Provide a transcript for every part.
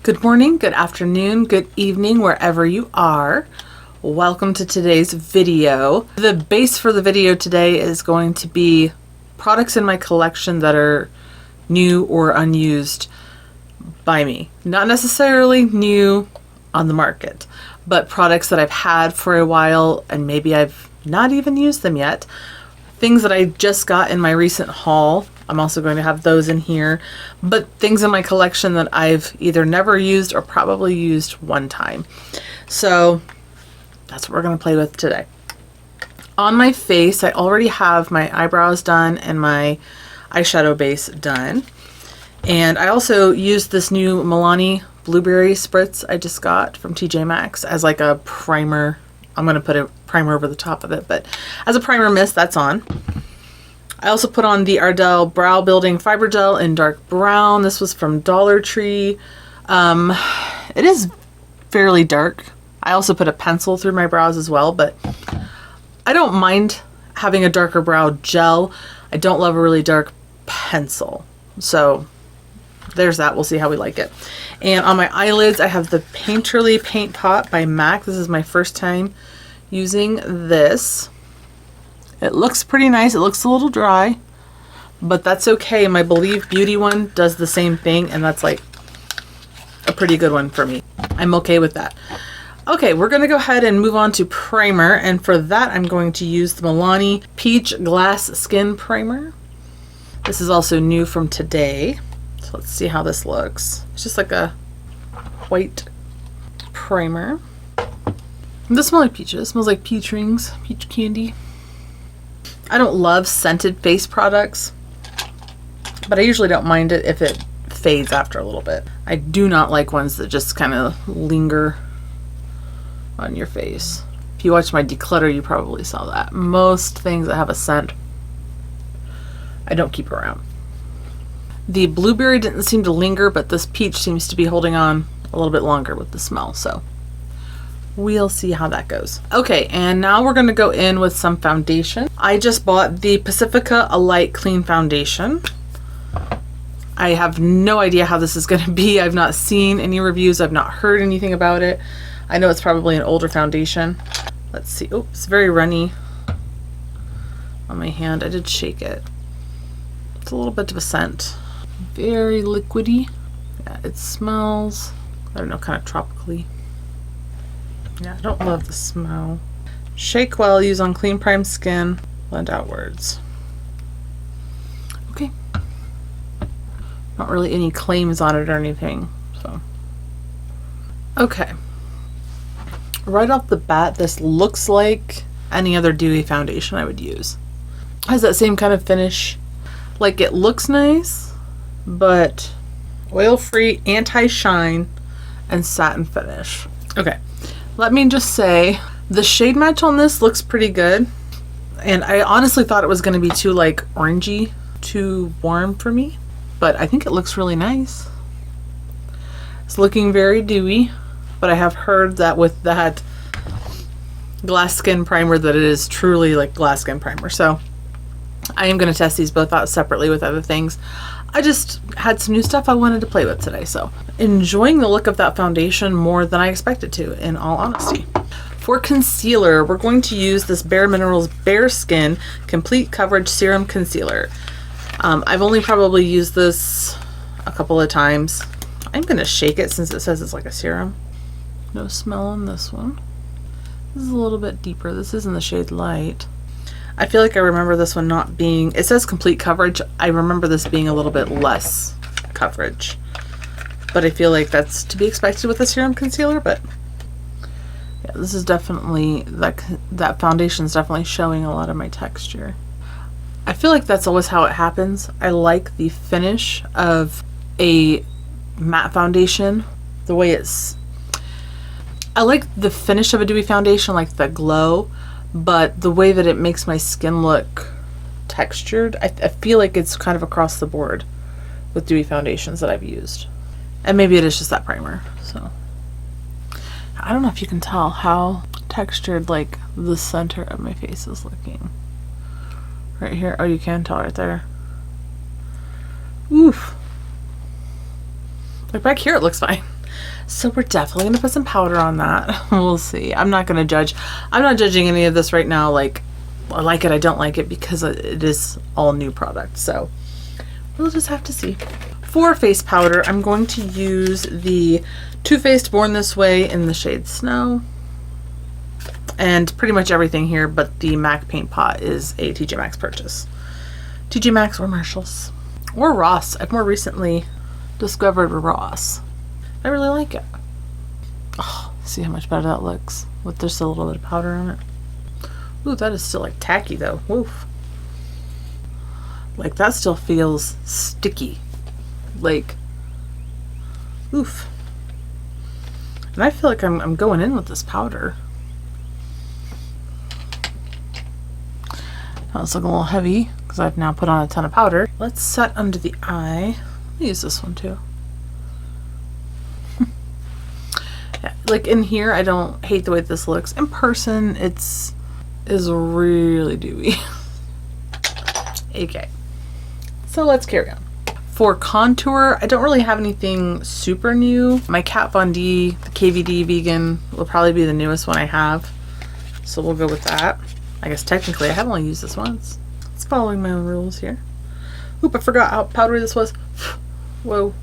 Good morning, good afternoon, good evening, wherever you are. Welcome to today's video. The base for the video today is going to be products in my collection that are new or unused by me. Not necessarily new on the market, but products that I've had for a while and maybe I've not even used them yet. Things that I just got in my recent haul. I'm also going to have those in here, but things in my collection that I've either never used or probably used one time. So that's what we're going to play with today. On my face, I already have my eyebrows done and my eyeshadow base done. And I also used this new Milani Blueberry Spritz I just got from TJ Maxx as like a primer. I'm going to put a primer over the top of it, but as a primer mist, that's on. I also put on the Ardell Brow Building Fiber Gel in dark brown. This was from Dollar Tree. It is fairly dark. I also put a pencil through my brows as well, but I don't mind having a darker brow gel. I don't love a really dark pencil. So there's that. We'll see how we like it. And on my eyelids, I have the Painterly Paint Pot by MAC. This is my first time using this. It looks pretty nice. It looks a little dry, but that's okay. My Believe Beauty one does the same thing, and that's like a pretty good one for me. I'm okay with that. Okay, we're going to go ahead and move on to primer, and for that I'm going to use the Milani Peach Glass Skin Primer. This is also new from today, so let's see how this looks. It's just like a white primer. It doesn't smell like peaches. It smells like peach rings, peach candy. I don't love scented face products, but I usually don't mind it if it fades after a little bit. I do not like ones that just kind of linger on your face. If you watch my declutter, you probably saw that. Most things that have a scent, I don't keep around. The blueberry didn't seem to linger, but this peach seems to be holding on a little bit longer with the smell, so we'll see how that goes. Okay, and now we're gonna go in with some foundation. I just bought the Pacifica A Light Clean Foundation. I have no idea how this is gonna be. I've not seen any reviews. I've not heard anything about it. I know it's probably an older foundation. Let's see. Oh, it's very runny on my hand. I did shake it. It's a little bit of a scent. Very liquidy. Yeah, it smells, I don't know, kind of tropically. Yeah, I don't love the smell. Shake well, use on clean prime skin, blend outwards. Okay. Not really any claims on it or anything, so. Okay. Right off the bat, this looks like any other dewy foundation I would use. It has that same kind of finish. Like, it looks nice, but oil-free, anti-shine, and satin finish. Okay. Let me just say, the shade match on this looks pretty good. And I honestly thought it was going to be too like orangey, too warm for me. But I think it looks really nice. It's looking very dewy. But I have heard that with that glass skin primer that it is truly like glass skin primer. So I am going to test these both out separately with other things. I just had some new stuff I wanted to play with today, so enjoying the look of that foundation more than I expected to, in all honesty. For concealer, we're going to use this Bareminerals Bare Skin Complete Coverage Serum Concealer. I've only probably used this a couple of times. I'm going to shake it since it says it's like a serum. No smell on this one. This is a little bit deeper. This is in the shade Light. I feel like I remember this one not being, it says complete coverage. I remember this being a little bit less coverage, but I feel like that's to be expected with a serum concealer. But yeah, this is definitely, that foundation is definitely showing a lot of my texture. I feel like that's always how it happens. I like the finish of a matte foundation, the way I like the finish of a dewy foundation, like the glow. But the way that it makes my skin look textured, I feel like it's kind of across the board with dewy foundations that I've used. And maybe it is just that primer. So I don't know if you can tell how textured like the center of my face is looking. Right here. Oh, you can tell right there. Oof. Like back here it looks fine. So we're definitely gonna put some powder on that. We'll see. I'm not gonna judge. I'm not judging any of this right now. Like, I like it, I don't like it, because it is all new product. So we'll just have to see. For face powder, I'm going to use the Too Faced Born This Way in the shade Snow. And pretty much everything here but the MAC paint pot is a TJ Maxx purchase. TJ Maxx or Marshalls. Or Ross. I've more recently discovered Ross. I really like it. Oh, see how much better that looks with just a little bit of powder on it. Ooh, that is still like tacky though. Woof. Like that still feels sticky. Like, oof. And I feel like I'm going in with this powder. Now it's looking a little heavy because I've now put on a ton of powder. Let's set under the eye. I'll use this one too. Yeah, like in here, I don't hate the way this looks. In person, is really dewy. Okay. So let's carry on. For contour, I don't really have anything super new. My Kat Von D, the KVD Vegan, will probably be the newest one I have. So we'll go with that. I guess technically I have only used this once. It's following my own rules here. Oop, I forgot how powdery this was. Whoa.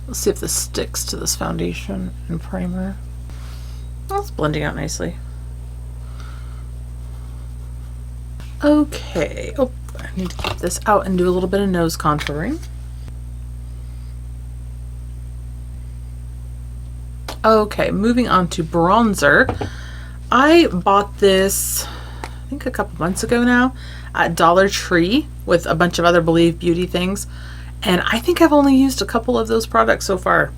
Let's see if this sticks to this foundation and primer. Well, it's blending out nicely. Okay. Oh, I need to keep this out and do a little bit of nose contouring. Okay, moving on to bronzer. I bought this, I think a couple months ago now, at Dollar Tree with a bunch of other Believe Beauty things. And I think I've only used a couple of those products so far.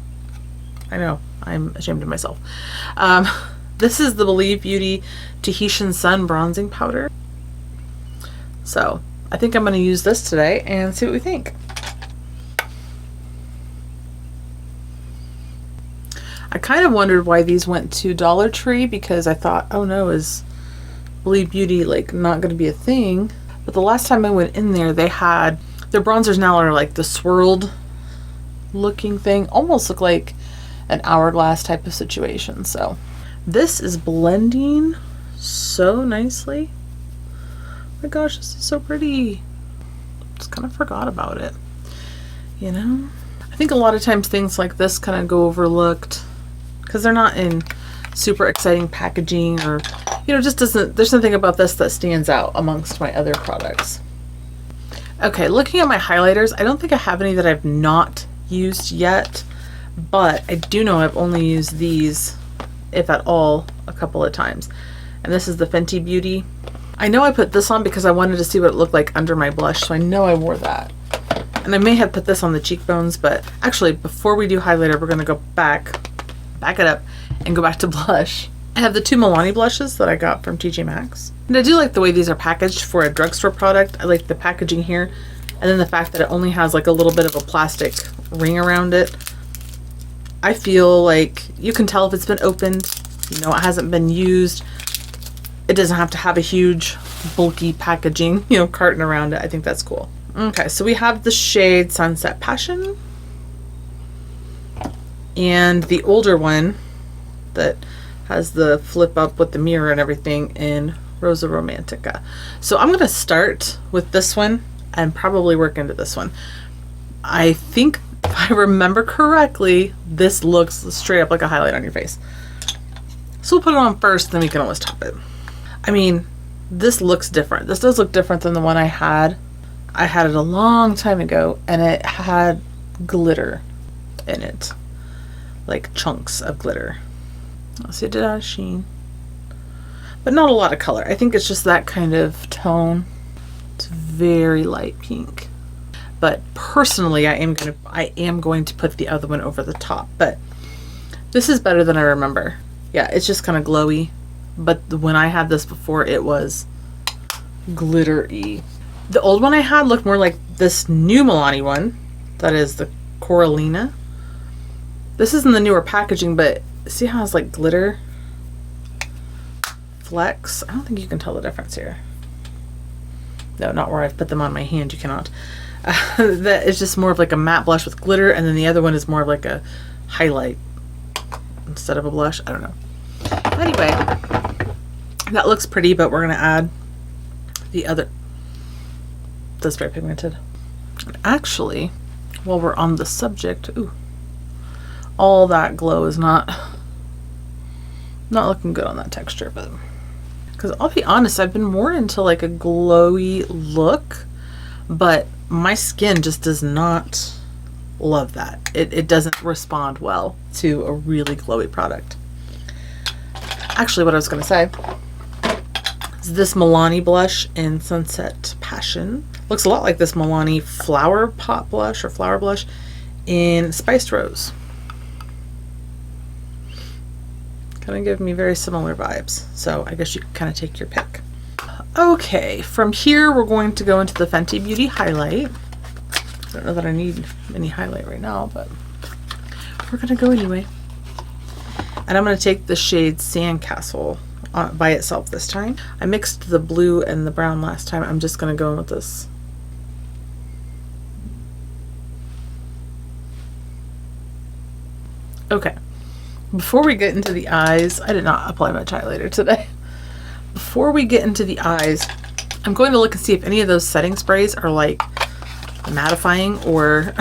I know, I'm ashamed of myself. This is the Believe Beauty Tahitian Sun Bronzing Powder. So I think I'm going to use this today and see what we think. I kind of wondered why these went to Dollar Tree, because I thought, oh no, is Believe Beauty like not going to be a thing? But the last time I went in there, they had their bronzers now are like the swirled looking thing, almost look like an hourglass type of situation. So this is blending so nicely. Oh my gosh, this is so pretty. Just kind of forgot about it, you know? I think a lot of times things like this kind of go overlooked because they're not in super exciting packaging, or, you know, just doesn't, there's something about this that stands out amongst my other products. Okay, looking at my highlighters, I don't think I have any that I've not used yet, but I do know I've only used these, if at all, a couple of times. And this is the Fenty Beauty. I know I put this on because I wanted to see what it looked like under my blush, so I know I wore that. And I may have put this on the cheekbones, but actually before we do highlighter, we're gonna go back it up and go back to blush. I have the two Milani blushes that I got from TJ Maxx. And I do like the way these are packaged for a drugstore product. I like the packaging here, and then the fact that it only has like a little bit of a plastic ring around it. I feel like you can tell if it's been opened, you know, it hasn't been used. It doesn't have to have a huge bulky packaging, you know, carton around it. I think that's cool. Okay, so we have the shade Sunset Passion and the older one that has the flip up with the mirror and everything in Rosa Romantica. So I'm gonna start with this one and probably work into this one. I think if I remember correctly, this looks straight up like a highlight on your face. So we'll put it on first, then we can always top it. I mean, this looks different. This does look different than the one I had. I had it a long time ago, and it had glitter in it, like chunks of glitter. So it did have sheen, but not a lot of color. I think it's just that kind of tone. It's very light pink. But personally, I am going to put the other one over the top. But this is better than I remember. Yeah, it's just kind of glowy. But when I had this before, it was glittery. The old one I had looked more like this new Milani one. That is the Coralina. This is in the newer packaging, but see how it's like glitter flecks? I don't think you can tell the difference here. No, not where I've put them on my hand, you cannot. That is just more of like a matte blush with glitter, and then the other one is more of like a highlight instead of a blush. I don't know. Anyway, that looks pretty, but we're gonna add the other. That's very pigmented. And actually, while we're on the subject, ooh, all that glow is not looking good on that texture, but because I'll be honest, I've been more into like a glowy look, but my skin just does not love that. It doesn't respond well to a really glowy product. Actually, what I was going to say is this Milani blush in Sunset Passion. Looks a lot like this Milani Flower Pot blush or Flower Blush in Spiced Rose. Kind of give me very similar vibes. So I guess you can kind of take your pick. Okay, from here we're going to go into the Fenty Beauty highlight. I don't know that I need any highlight right now, but we're gonna go anyway. And I'm gonna take the shade Sandcastle by itself this time. I mixed the blue and the brown last time. I'm just gonna go in with this. Okay, before we get into the eyes, I did not apply much highlighter today. Before we get into the eyes, I'm going to look and see if any of those setting sprays are like mattifying or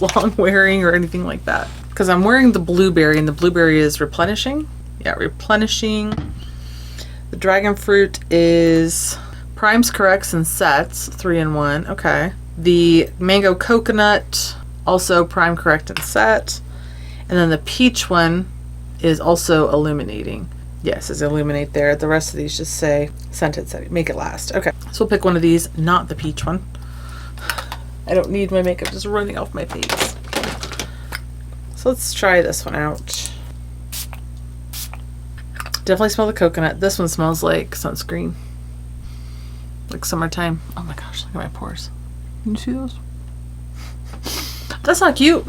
long wearing or anything like that. Because I'm wearing the blueberry, and the blueberry is replenishing. Yeah, replenishing. The dragon fruit is primes, corrects, and sets, 3-in-1. Okay. The mango coconut, also prime, correct, and set. And then the peach one is also illuminating. Yes, it's illuminate there. The rest of these just say scented setting, make it last. Okay, so we'll pick one of these, not the peach one. I don't need my makeup just running off my face. So let's try this one out. Definitely smell the coconut. This one smells like sunscreen. Like summertime. Oh my gosh, look at my pores. Can you see those? That's not cute.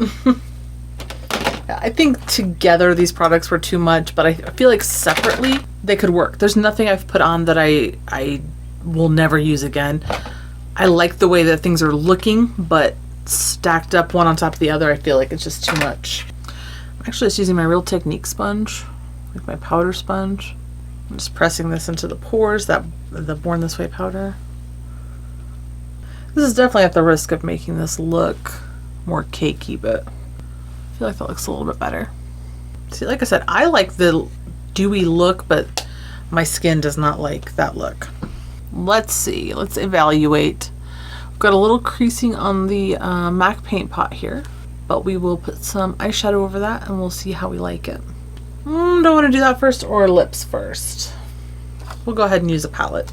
I think together these products were too much, but I feel like separately they could work. There's nothing I've put on that I will never use again. I like the way that things are looking, but stacked up one on top of the other, I feel like it's just too much. I'm actually just using my Real Technique sponge, like my powder sponge. I'm just pressing this into the pores, the Born This Way powder. This is definitely at the risk of making this look more cakey, but I feel like that looks a little bit better. See, like I said, I like the dewy look, but my skin does not like that look. Let's see, let's evaluate. We've got a little creasing on the MAC paint pot here, but we will put some eyeshadow over that and we'll see how we like it. Don't want to do that first, or lips first. We'll go ahead and use a palette.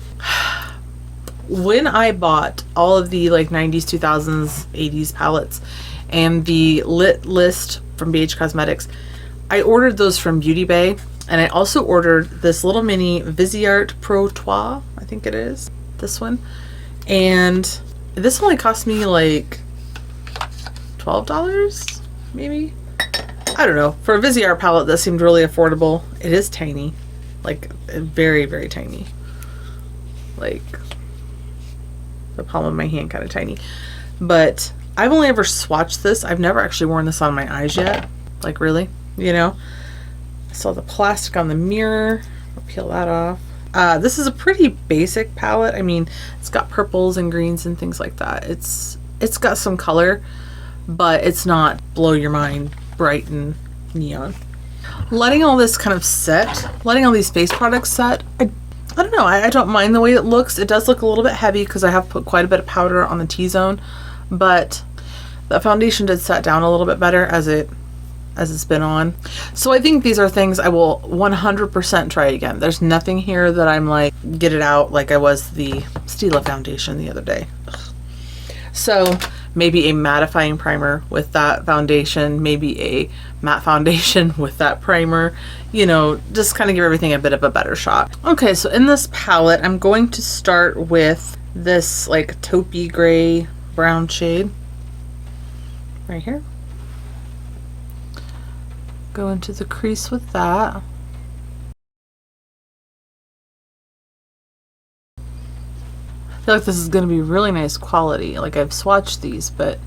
When I bought all of the like 90s, 2000s, 80s palettes and the Lit List from BH Cosmetics, I ordered those from Beauty Bay, and I also ordered this little mini Viseart Pro Trois, I think it is, this one, and this only cost me like $12 maybe. I don't know, for a Viseart palette that seemed really affordable. It is tiny, like very, very tiny, like the palm of my hand kind of tiny, but I've only ever swatched this. I've never actually worn this on my eyes yet. Like, really, you know? I saw the plastic on the mirror. I'll peel that off. This is a pretty basic palette. I mean, it's got purples and greens and things like that. It's got some color, but it's not blow your mind bright and neon. Letting all this kind of set, letting all these face products set, I don't know. I don't mind the way it looks. It does look a little bit heavy because I have put quite a bit of powder on the T-zone, but the foundation did set down a little bit better as it's been on. So I think these are things I will 100% try again. There's nothing here that I'm like, get it out like I was the Stila foundation the other day. So maybe a mattifying primer with that foundation, maybe a matte foundation with that primer, you know, just kind of give everything a bit of a better shot. Okay, so in this palette, I'm going to start with this like taupey gray brown shade right here. Go into the crease with that. feel like this is going to be really nice quality. Like, I've swatched these, but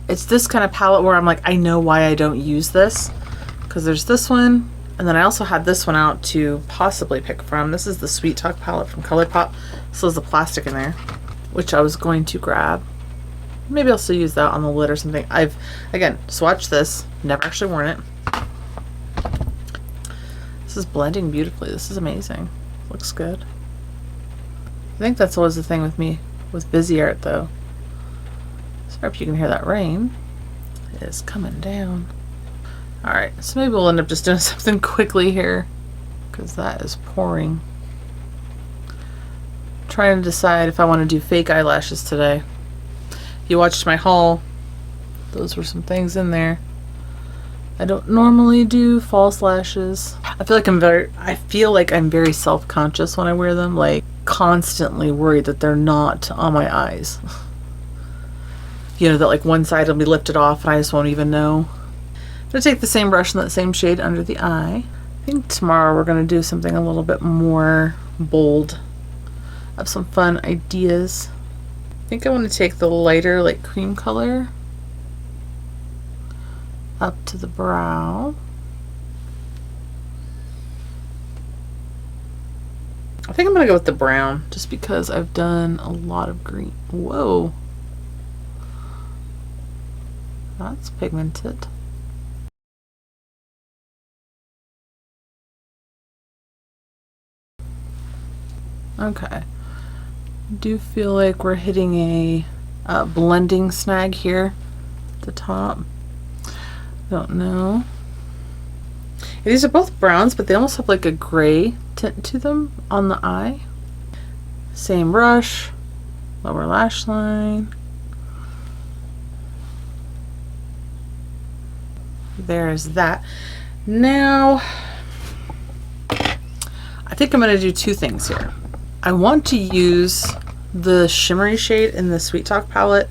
it's this kind of palette where I'm like, I know why I don't use this. Because there's this one, and then I also had this one out to possibly pick from. This is the Sweet Talk palette from Colourpop. So there's the plastic in there, which I was going to grab. Maybe I'll still use that on the lid or something. I've, again, swatched this, never actually worn it. This is blending beautifully. This is amazing. Looks good. I think that's always the thing with me with Busy Art, though. Sorry if you can hear that rain. It is coming down. Alright, so maybe we'll end up just doing something quickly here, because that is pouring. I'm trying to decide if I want to do fake eyelashes today. If you watched my haul, those were some things in there. I don't normally do false lashes. I feel like I'm very self-conscious when I wear them, like constantly worried that they're not on my eyes. You know, that like one side will be lifted off and I just won't even know. I'm gonna take the same brush and that same shade under the eye. I think tomorrow we're gonna do something a little bit more bold. I have some fun ideas. I think I want to take the lighter, like cream color, up to the brow. I think I'm gonna go with the brown, just because I've done a lot of green. Whoa. That's pigmented. Okay. I do feel like we're hitting a blending snag here at the top. Don't know. Yeah, these are both browns, but they almost have like a gray tint to them on the eye. Same brush, lower lash line. There's that. Now, I think I'm going to do two things here. I want to use the shimmery shade in the Sweet Talk palette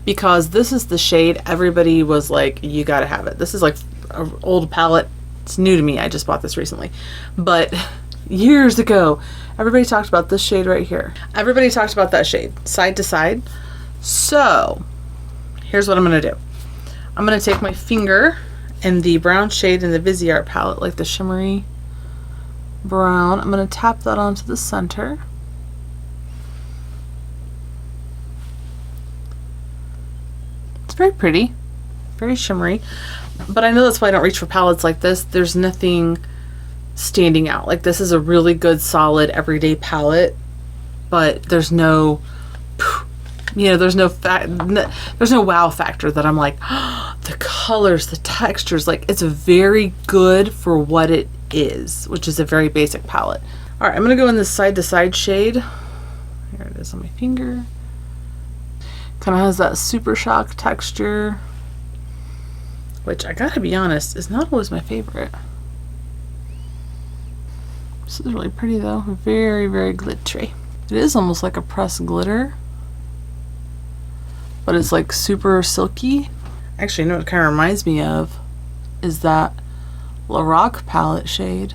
because this is the shade everybody was like, you gotta have it. This is like an old palette. It's new to me. I just bought this recently. But years ago, everybody talked about this shade right here. Everybody talked about that shade, side to side. So, here's what I'm going to do. I'm going to take my finger and the brown shade in the Busy Art palette, like the shimmery brown. I'm going to tap that onto the center. It's very pretty, very shimmery. But I know that's why I don't reach for palettes like this. There's nothing standing out. Like, this is a really good, solid, everyday palette, but there's no, you know, there's no wow factor that I'm like, oh, the colors, the textures. Like, it's very good for what it is, which is a very basic palette. All right, I'm gonna go in this side to side shade. Here it is on my finger. Kind of has that Super Shock texture, which I gotta be honest, is not always my favorite. This is really pretty though, very, very glittery. It is almost like a pressed glitter, but it's like super silky. Actually, you know what it kind of reminds me of is that Lorac palette shade.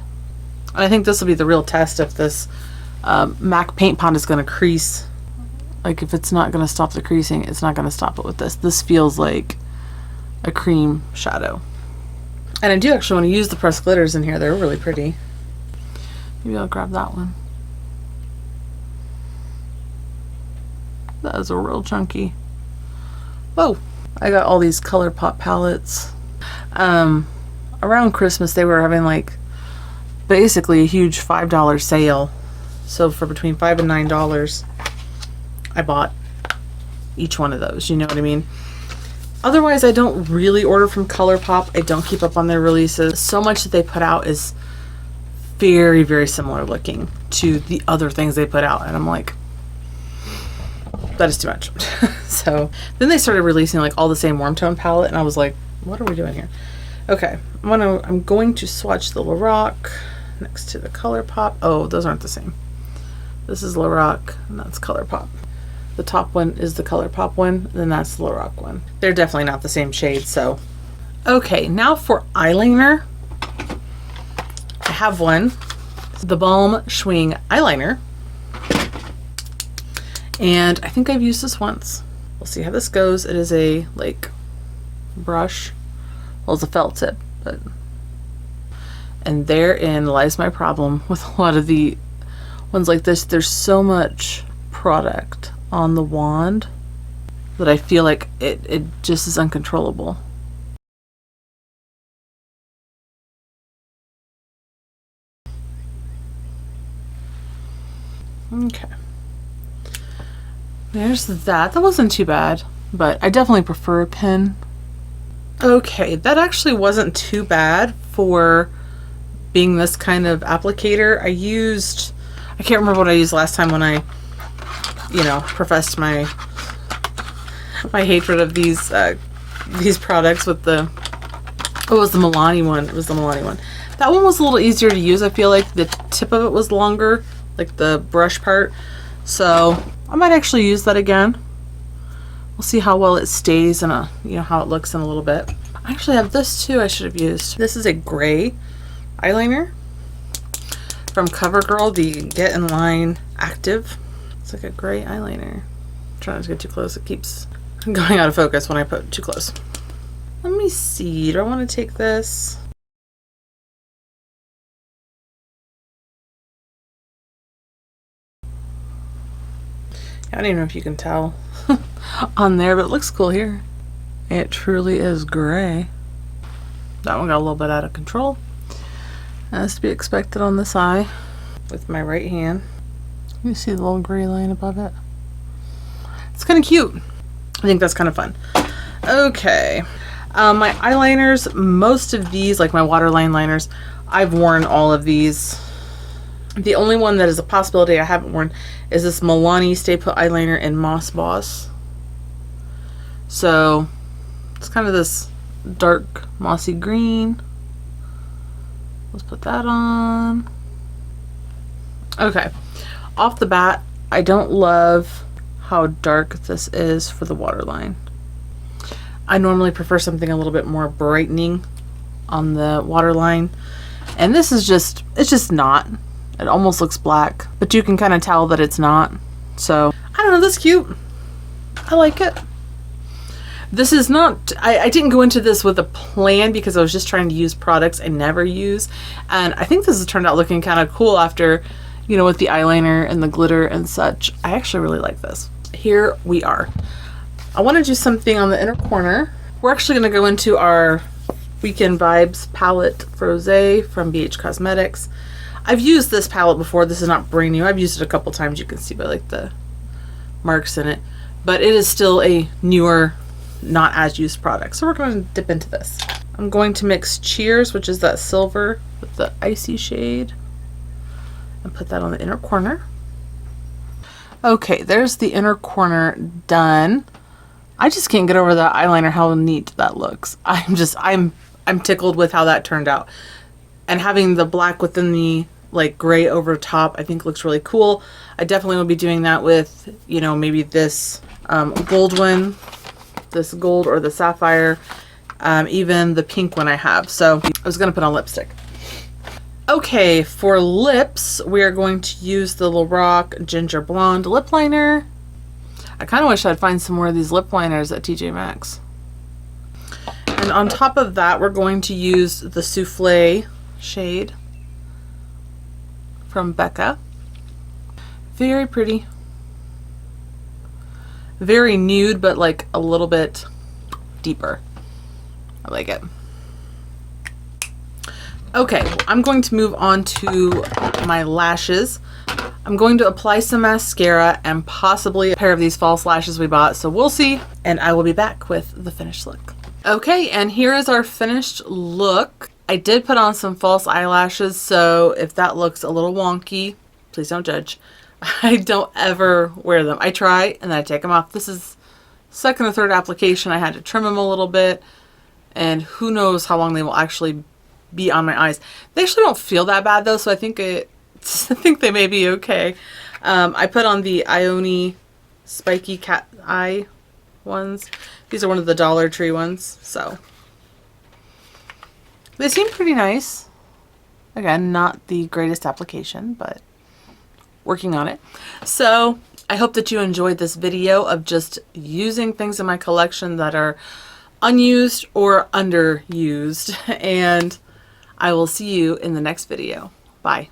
And I think this will be the real test if this MAC paint pot is gonna crease. Like, if it's not gonna stop the creasing, it's not gonna stop it with this. This feels like a cream shadow. And I do actually want to use the pressed glitters in here. They're really pretty. Maybe I'll grab that one. That is a real chunky. Whoa! I got all these Colourpop palettes. Around Christmas they were having like basically a huge $5 sale. So for between $5 and $9, I bought each one of those. You know what I mean? Otherwise, I don't really order from Colourpop. I don't keep up on their releases. So much that they put out is very, very similar looking to the other things they put out. And I'm like, that is too much. So then they started releasing like all the same warm tone palette. And I was like, what are we doing here? Okay, I'm going to swatch the Lorac next to the Colourpop. Oh, those aren't the same. This is Lorac and that's Colourpop. The top one is the Colourpop one, then that's the Lorac one. They're definitely not the same shade, so. Okay, now for eyeliner. I have one. The Balm Schwing eyeliner. And I think I've used this once. We'll see how this goes. It is a like brush. Well, it's a felt tip, but and therein lies my problem with a lot of the ones like this. There's so much product on the wand that I feel like it just is uncontrollable. Okay. There's that. That wasn't too bad, but I definitely prefer a pen. Okay, that actually wasn't too bad for being this kind of applicator. I can't remember what I used last time when I, you know, professed my hatred of these products with the, oh, it was the Milani one. It was the Milani one. That one was a little easier to use. I feel like the tip of it was longer, like the brush part. So I might actually use that again. We'll see how well it stays and you know, how it looks in a little bit. I actually have this too I should have used. This is a gray eyeliner from CoverGirl, the Get in Line Active. It's like a gray eyeliner. I'm trying not to get too close. It keeps going out of focus when I put too close. Let me see. Do I want to take this? I don't even know if you can tell on there, but it looks cool here. It truly is gray. That one got a little bit out of control. As to be expected on this eye with my right hand. You see the little gray line above it? It's kind of cute. I think that's kind of fun. Okay. My eyeliners, most of these, like my waterline liners, I've worn all of these. The only one that is a possibility I haven't worn is this Milani Stay Put eyeliner in Moss Boss. So it's kind of this dark mossy green. Let's put that on. Okay. Off the bat, I don't love how dark this is for the waterline. I normally prefer something a little bit more brightening on the waterline. And this is just, it's just not. It almost looks black, but you can kind of tell that it's not. So, I don't know, that's cute. I like it. This is not, I didn't go into this with a plan because I was just trying to use products I never use. And I think this has turned out looking kind of cool after, you know, with the eyeliner and the glitter and such. I actually really like this. Here we are. I want to do something on the inner corner. We're actually going to go into our Weekend Vibes palette Rose from BH Cosmetics. I've used this palette before. This is not brand new. I've used it a couple times. You can see by like the marks in it. But it is still a newer, not as used product. So we're going to dip into this. I'm going to mix Cheers, which is that silver with the icy shade, and put that on the inner corner. Okay, there's the inner corner done. I just can't get over that eyeliner, how neat that looks. I'm tickled with how that turned out. And having the black within the like gray over top, I think looks really cool. I definitely will be doing that with, you know, maybe this gold one, this gold or the sapphire, even the pink one I have. So I was gonna put on lipstick. Okay, for lips, we are going to use the Lorac Ginger Blonde lip liner. I kind of wish I'd find some more of these lip liners at TJ Maxx. And on top of that, we're going to use the Souffle shade from Becca. Very pretty. Very nude, but like a little bit deeper. I like it. Okay, I'm going to move on to my lashes. I'm going to apply some mascara and possibly a pair of these false lashes we bought, so we'll see. And I will be back with the finished look. Okay, and here is our finished look. I did put on some false eyelashes, so if that looks a little wonky, please don't judge. I don't ever wear them. I try and then I take them off. This is second or third application. I had to trim them a little bit, and who knows how long they will actually be on my eyes. They actually don't feel that bad though, so I think I think they may be okay. I put on the Ione Spiky Cat Eye ones. These are one of the Dollar Tree ones, so they seem pretty nice. Again, not the greatest application, but working on it. So I hope that you enjoyed this video of just using things in my collection that are unused or underused, and I will see you in the next video. Bye.